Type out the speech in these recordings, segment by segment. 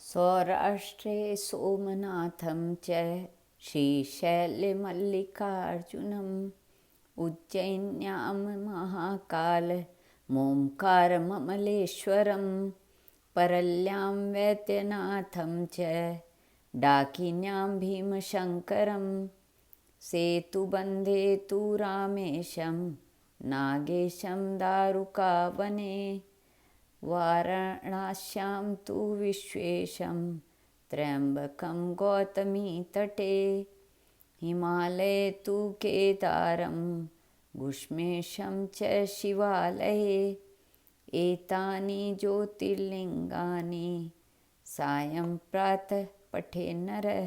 सौराष्ट्रे सोमनाथं च श्रीशैलमल्लिकार्जुनम् उज्जैन्यां महाकालमोङ्कारममलेश्वरं परल्यां वैद्यनाथं च डाकिन्यां भीमशङ्करं सेतुबन्धे तु रामेशं नागेशं दारुकावने वाराणास्यां तु विश्वेशं त्र्यम्बकं गौतमीतटे हिमालये तु केदारं घुष्मेशं च शिवालये एतानि ज्योतिर्लिङ्गानि सायं प्रातः पठे नरः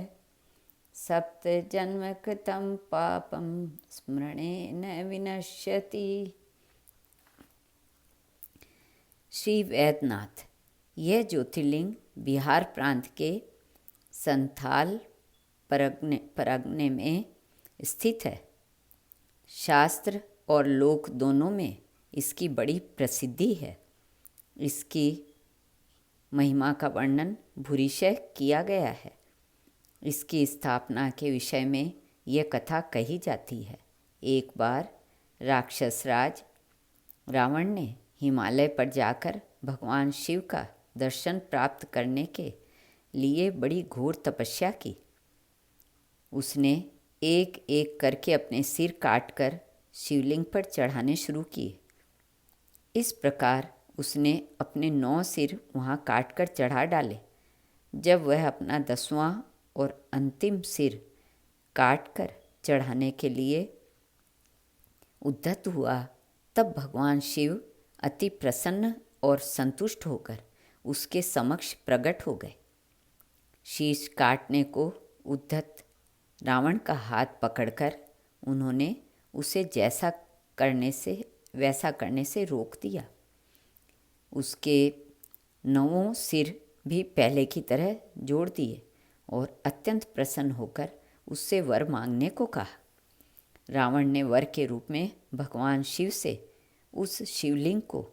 सप्तजन्मकृतं पापं स्मरणेन विनश्यति। श्री वैद्यनाथ। यह ज्योतिर्लिंग बिहार प्रांत के संथाल परगने में स्थित है। शास्त्र और लोक दोनों में इसकी बड़ी प्रसिद्धि है। इसकी महिमा का वर्णन भूरिशः किया गया है। इसकी स्थापना के विषय में यह कथा कही जाती है। एक बार राक्षस राज रावण ने हिमालय पर जाकर भगवान शिव का दर्शन प्राप्त करने के लिए बड़ी घोर तपस्या की। उसने एक एक करके अपने सिर काटकर शिवलिंग पर चढ़ाने शुरू किए। इस प्रकार उसने अपने 9 सिर वहाँ काटकर चढ़ा डाले। जब वह अपना 10वां और अंतिम सिर काटकर चढ़ाने के लिए उद्यत हुआ, तब भगवान शिव अति प्रसन्न और संतुष्ट होकर उसके समक्ष प्रकट हो गए। शीश काटने को उद्धत रावण का हाथ पकड़कर उन्होंने उसे वैसा करने से रोक दिया। उसके 9 सिर भी पहले की तरह जोड़ दिए और अत्यंत प्रसन्न होकर उससे वर मांगने को कहा। रावण ने वर के रूप में भगवान शिव से उस शिवलिंग को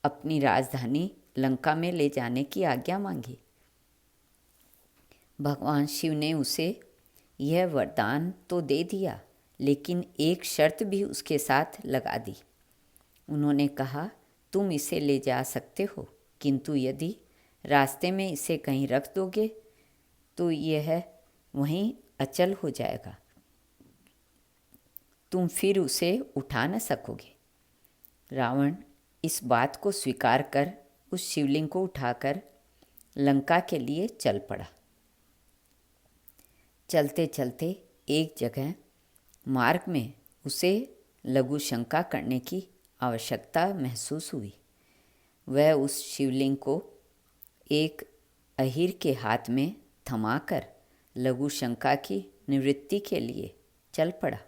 अपनी राजधानी लंका में ले जाने की आज्ञा मांगी। भगवान शिव ने उसे यह वरदान तो दे दिया, लेकिन एक शर्त भी उसके साथ लगा दी। उन्होंने कहा, तुम इसे ले जा सकते हो, किंतु यदि रास्ते में इसे कहीं रख दोगे तो यह वहीं अचल हो जाएगा। तुम फिर उसे उठा न सकोगे। रावण इस बात को स्वीकार कर उस शिवलिंग को उठाकर लंका के लिए चल पड़ा। चलते चलते एक जगह मार्ग में उसे लघु शंका करने की आवश्यकता महसूस हुई। वह उस शिवलिंग को एक अहीर के हाथ में थमाकर लघु शंका की निवृत्ति के लिए चल पड़ा।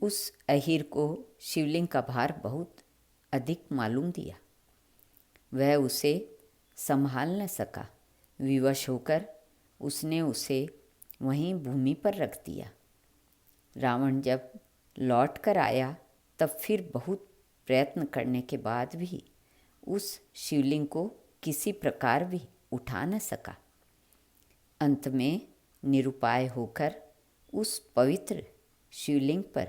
उस अहीर को शिवलिंग का भार बहुत अधिक मालूम दिया। वह उसे संभाल न सका। विवश होकर उसने उसे वहीं भूमि पर रख दिया। रावण जब लौट कर आया तब फिर बहुत प्रयत्न करने के बाद भी उस शिवलिंग को किसी प्रकार भी उठा न सका। अंत में निरुपाय होकर उस पवित्र शिवलिंग पर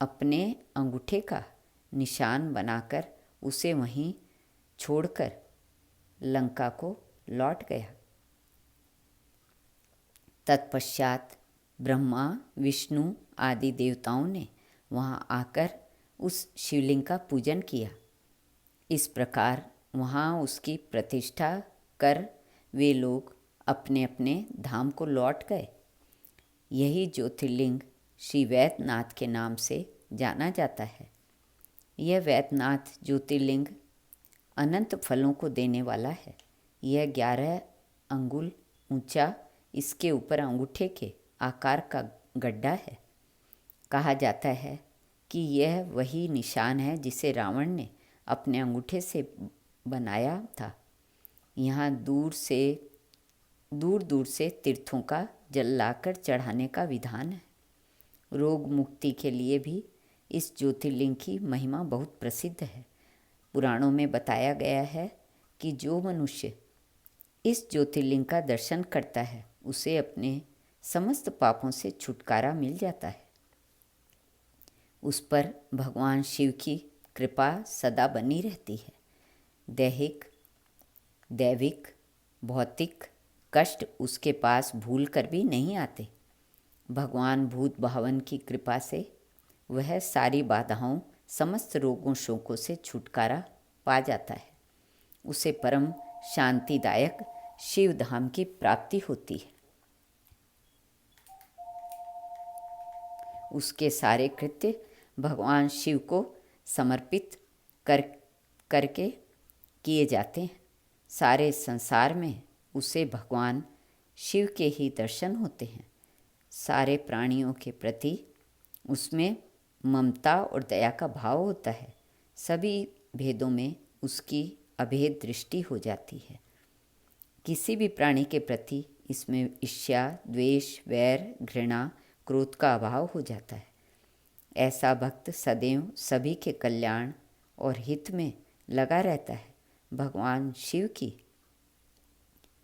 अपने अंगूठे का निशान बनाकर उसे वहीं छोड़कर लंका को लौट गया। तत्पश्चात ब्रह्मा, विष्णु आदि देवताओं ने वहाँ आकर उस शिवलिंग का पूजन किया। इस प्रकार वहाँ उसकी प्रतिष्ठा कर वे लोग अपने अपने धाम को लौट गए। यही ज्योतिर्लिंग श्री वैद्यनाथ के नाम से जाना जाता है। यह वैद्यनाथ ज्योतिर्लिंग अनंत फलों को देने वाला है। यह 11 अंगुल ऊंचा, इसके ऊपर अंगूठे के आकार का गड्ढा है। कहा जाता है कि यह वही निशान है जिसे रावण ने अपने अंगूठे से बनाया था। यहाँ दूर दूर से तीर्थों का जल लाकर चढ़ाने का विधान है। रोग मुक्ति के लिए भी इस ज्योतिर्लिंग की महिमा बहुत प्रसिद्ध है। पुराणों में बताया गया है कि जो मनुष्य इस ज्योतिर्लिंग का दर्शन करता है उसे अपने समस्त पापों से छुटकारा मिल जाता है। उस पर भगवान शिव की कृपा सदा बनी रहती है। दैविक भौतिक कष्ट उसके पास भूल कर भी नहीं आते। भगवान भूत भावन की कृपा से वह सारी बाधाओं समस्त रोगों शोकों से छुटकारा पा जाता है। उसे परम शांतिदायक शिव धाम की प्राप्ति होती है। उसके सारे कृत्य भगवान शिव को समर्पित करके किए जाते हैं। सारे संसार में उसे भगवान शिव के ही दर्शन होते हैं। सारे प्राणियों के प्रति उसमें ममता और दया का भाव होता है। सभी भेदों में उसकी अभेद दृष्टि हो जाती है। किसी भी प्राणी के प्रति इसमें ईर्ष्या, द्वेष, वैर, घृणा, क्रोध का अभाव हो जाता है। ऐसा भक्त सदैव सभी के कल्याण और हित में लगा रहता है। भगवान शिव की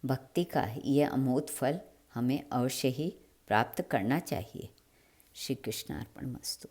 भक्ति का यह अमोघ फल हमें अवश्य ही प्राप्त करना चाहिए। श्री कृष्णार्पणमस्तु।